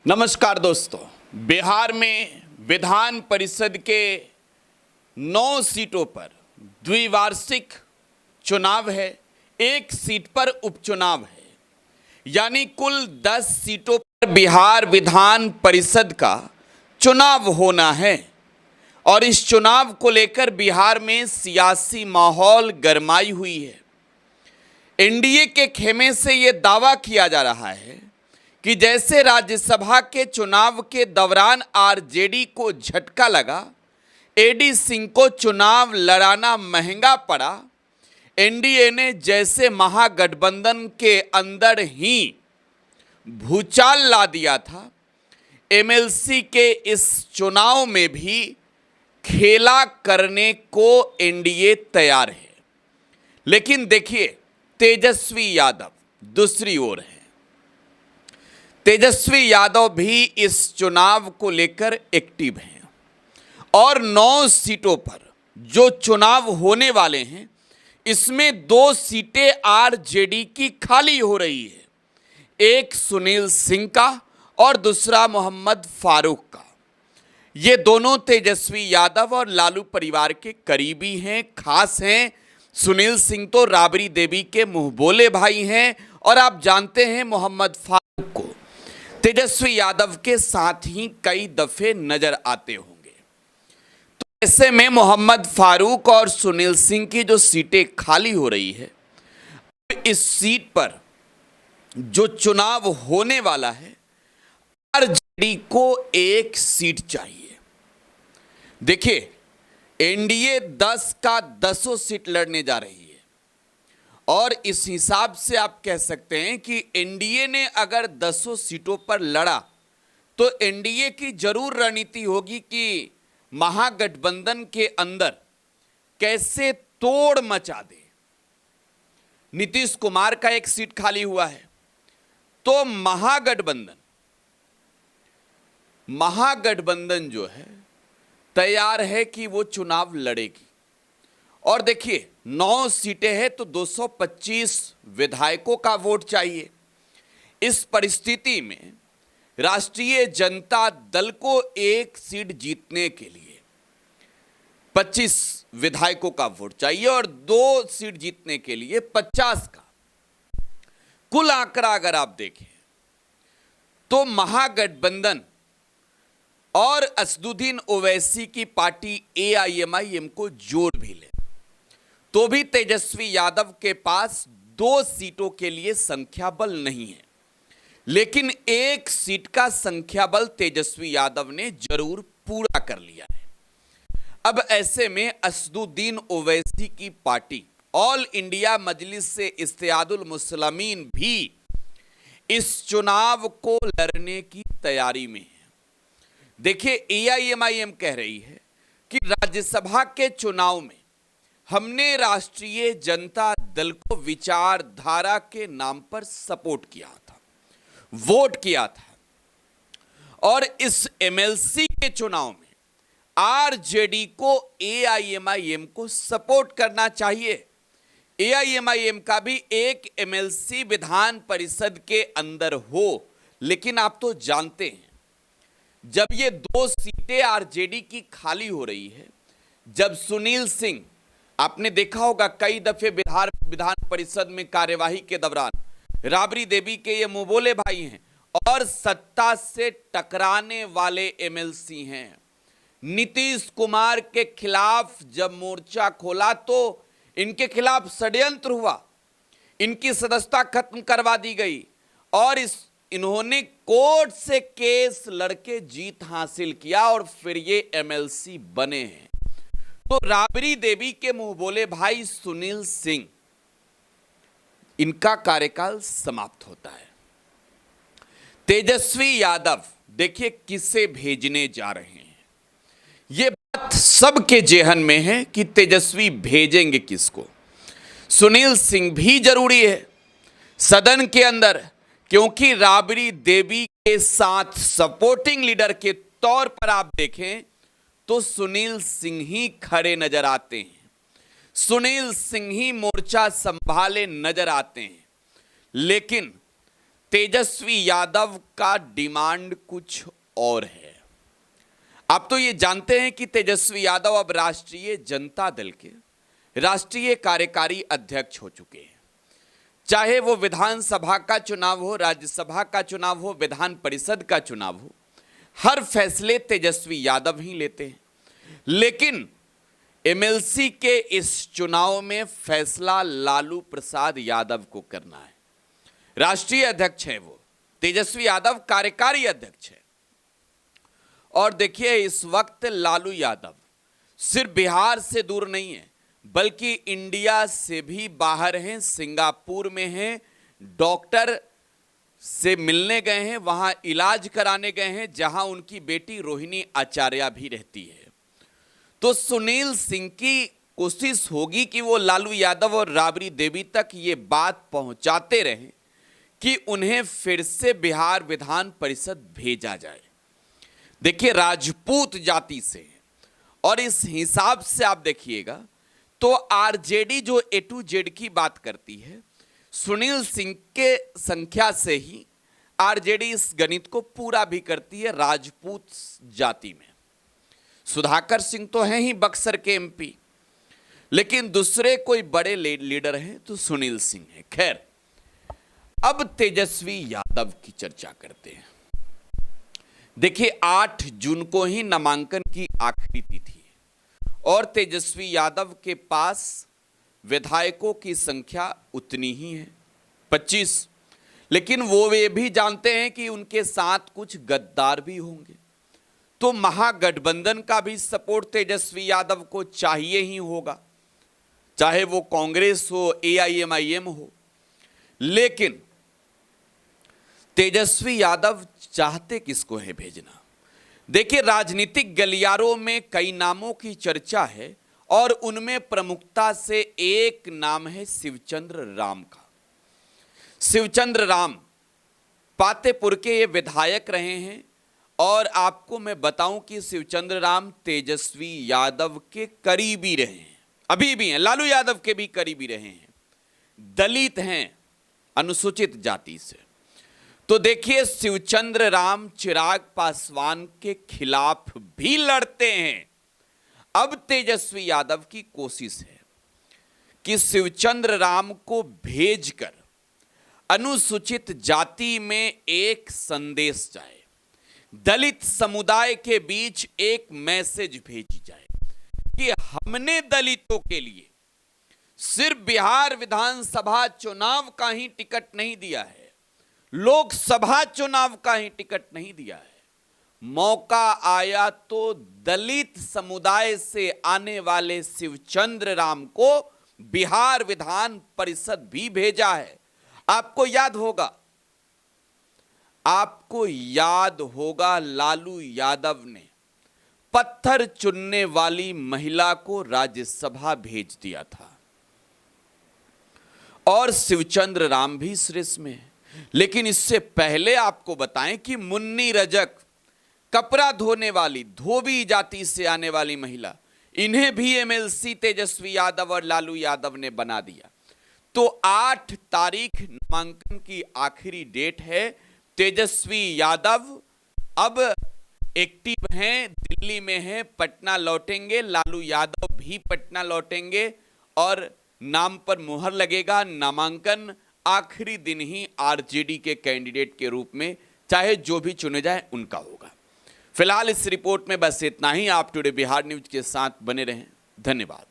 नमस्कार दोस्तों। बिहार में विधान परिषद के 9 सीटों पर द्विवार्षिक चुनाव है। एक सीट पर उपचुनाव है, यानी कुल 10 सीटों पर बिहार विधान परिषद का चुनाव होना है। और इस चुनाव को लेकर बिहार में सियासी माहौल गरमाई हुई है। एनडीए के खेमे से ये दावा किया जा रहा है कि जैसे राज्यसभा के चुनाव के दौरान आरजेडी को झटका लगा, एडी सिंह को चुनाव लड़ाना महंगा पड़ा, एनडीए ने जैसे महागठबंधन के अंदर ही भूचाल ला दिया था, एमएलसी के इस चुनाव में भी खेला करने को एनडीए तैयार है। लेकिन देखिए, तेजस्वी यादव दूसरी ओर है। तेजस्वी यादव भी इस चुनाव को लेकर एक्टिव हैं और 9 सीटों पर जो चुनाव होने वाले हैं, इसमें 2 सीटें आरजेडी की खाली हो रही है। एक सुनील सिंह का और दूसरा मोहम्मद फारूक का। ये दोनों तेजस्वी यादव और लालू परिवार के करीबी हैं, खास हैं। सुनील सिंह तो राबड़ी देवी के मुंहबोले भाई हैं और आप जानते हैं मोहम्मद फारूक को तेजस्वी यादव के साथ ही कई दफे नजर आते होंगे। तो ऐसे में मोहम्मद फारूक और सुनील सिंह की जो सीटें खाली हो रही है, इस सीट पर जो चुनाव होने वाला है, आरजेडी को एक सीट चाहिए। देखिए, एनडीए 10 का 10 सीट लड़ने जा रही है और इस हिसाब से आप कह सकते हैं कि एनडीए ने अगर 10 सीटों पर लड़ा तो एनडीए की जरूर रणनीति होगी कि महागठबंधन के अंदर कैसे तोड़ मचा दे। नीतीश कुमार का एक सीट खाली हुआ है, तो महागठबंधन जो है तैयार है कि वो चुनाव लड़ेगी। और देखिए, 9 सीटें हैं तो 225 विधायकों का वोट चाहिए। इस परिस्थिति में राष्ट्रीय जनता दल को एक सीट जीतने के लिए 25 विधायकों का वोट चाहिए और 2 सीट जीतने के लिए 50 का। कुल आंकड़ा अगर आप देखें तो महागठबंधन और असदुद्दीन ओवैसी की पार्टी एआईएमआईएम को जोड़ भी ले तो भी तेजस्वी यादव के पास 2 सीटों के लिए संख्या बल नहीं है। लेकिन एक सीट का संख्या बल तेजस्वी यादव ने जरूर पूरा कर लिया है। अब ऐसे में असदुद्दीन ओवैसी की पार्टी ऑल इंडिया मजलिस से इत्तेहादुल मुस्लिमीन भी इस चुनाव को लड़ने की तैयारी में है। देखिए, एआईएमआईएम कह रही है कि राज्यसभा के चुनाव में हमने राष्ट्रीय जनता दल को विचारधारा के नाम पर सपोर्ट किया था, वोट किया था। और इस एमएलसी के चुनाव में आरजेडी को एआईएमआईएम को सपोर्ट करना चाहिए। एआईएमआईएम का भी एक एमएलसी विधान परिषद के अंदर हो। लेकिन आप तो जानते हैं, जब ये 2 सीटें आरजेडी की खाली हो रही है, जब सुनील सिंह, आपने देखा होगा कई दफे विधान परिषद में कार्यवाही के दौरान राबड़ी देवी के ये मुंहबोले भाई हैं और सत्ता से टकराने वाले एमएलसी हैं। नीतीश कुमार के खिलाफ जब मोर्चा खोला तो इनके खिलाफ षड्यंत्र हुआ, इनकी सदस्यता खत्म करवा दी गई और इन्होंने कोर्ट से केस लड़के जीत हासिल किया और फिर ये एमएलसी बने हैं। तो राबड़ी देवी के मुंहबोले भाई सुनील सिंह, इनका कार्यकाल समाप्त होता है। तेजस्वी यादव देखिए किसे भेजने जा रहे हैं। ये बात सबके जेहन में है कि तेजस्वी भेजेंगे किसको। सुनील सिंह भी जरूरी है सदन के अंदर, क्योंकि राबड़ी देवी के साथ सपोर्टिंग लीडर के तौर पर आप देखें तो सुनील सिंह ही खड़े नजर आते हैं, सुनील सिंह ही मोर्चा संभाले नजर आते हैं। लेकिन तेजस्वी यादव का डिमांड कुछ और है। आप तो ये जानते हैं कि तेजस्वी यादव अब राष्ट्रीय जनता दल के राष्ट्रीय कार्यकारी अध्यक्ष हो चुके हैं। चाहे वो विधानसभा का चुनाव हो, राज्यसभा का चुनाव हो, विधान परिषद का चुनाव हो, हर फैसले तेजस्वी यादव ही लेते हैं। लेकिन एमएलसी के इस चुनाव में फैसला लालू प्रसाद यादव को करना है। राष्ट्रीय अध्यक्ष है वो, तेजस्वी यादव कार्यकारी अध्यक्ष है। और देखिए, इस वक्त लालू यादव सिर्फ बिहार से दूर नहीं है, बल्कि इंडिया से भी बाहर हैं, सिंगापुर में हैं, डॉक्टर से मिलने गए हैं, वहां इलाज कराने गए हैं, जहां उनकी बेटी रोहिणी आचार्य भी रहती है। तो सुनील सिंह की कोशिश होगी कि वो लालू यादव और राबड़ी देवी तक ये बात पहुंचाते रहें कि उन्हें फिर से बिहार विधान परिषद भेजा जाए। देखिए, राजपूत जाति से, और इस हिसाब से आप देखिएगा तो आरजेडी जो ए टू जेड की बात करती है, सुनील सिंह के संख्या से ही आरजेडी इस गणित को पूरा भी करती है राजपूत जाति में। सुधाकर सिंह तो हैं ही बक्सर के एमपी, लेकिन दूसरे कोई बड़े लीडर हैं तो सुनील सिंह है। खैर, अब तेजस्वी यादव की चर्चा करते हैं। देखिए, 8 जून को ही नामांकन की आखिरी तिथि है और तेजस्वी यादव के पास विधायकों की संख्या उतनी ही है, 25। लेकिन वो वे भी जानते हैं कि उनके साथ कुछ गद्दार भी होंगे, तो महागठबंधन का भी सपोर्ट तेजस्वी यादव को चाहिए ही होगा, चाहे वो कांग्रेस हो, एआईएमआईएम हो। लेकिन तेजस्वी यादव चाहते किसको है भेजना? देखिए, राजनीतिक गलियारों में कई नामों की चर्चा है और उनमें प्रमुखता से एक नाम है शिवचंद्र राम का। शिवचंद्र राम पातेपुर के ये विधायक रहे हैं और आपको मैं बताऊं कि शिवचंद्र राम तेजस्वी यादव के करीबी रहे हैं, अभी भी हैं, लालू यादव के भी करीबी रहे हैं, दलित हैं, अनुसूचित जाति से। तो देखिए, शिवचंद्र राम चिराग पासवान के खिलाफ भी लड़ते हैं। अब तेजस्वी यादव की कोशिश है कि शिवचंद्र राम को भेजकर अनुसूचित जाति में एक संदेश जाए, दलित समुदाय के बीच एक मैसेज भेजी जाए कि हमने दलितों के लिए सिर्फ बिहार विधानसभा चुनाव का ही टिकट नहीं दिया है, लोकसभा चुनाव का ही टिकट नहीं दिया है। मौका आया तो दलित समुदाय से आने वाले शिवचंद्र राम को बिहार विधान परिषद भी भेजा है। आपको याद होगा लालू यादव ने पत्थर चुनने वाली महिला को राज्यसभा भेज दिया था और शिवचंद्र राम भी इस रेस में है। लेकिन इससे पहले आपको बताएं कि मुन्नी रजक, कपड़ा धोने वाली, धोबी जाति से आने वाली महिला, इन्हें भी एमएलसी तेजस्वी यादव और लालू यादव ने बना दिया। तो 8 तारीख नामांकन की आखिरी डेट है। तेजस्वी यादव अब एक्टिव हैं, दिल्ली में हैं, पटना लौटेंगे, लालू यादव भी पटना लौटेंगे और नाम पर मुहर लगेगा। नामांकन आखिरी दिन ही आरजेडी के कैंडिडेट के रूप में, चाहे जो भी चुने जाए, उनका होगा। फिलहाल इस रिपोर्ट में बस इतना ही। आप टुडे बिहार न्यूज के साथ बने रहें। धन्यवाद।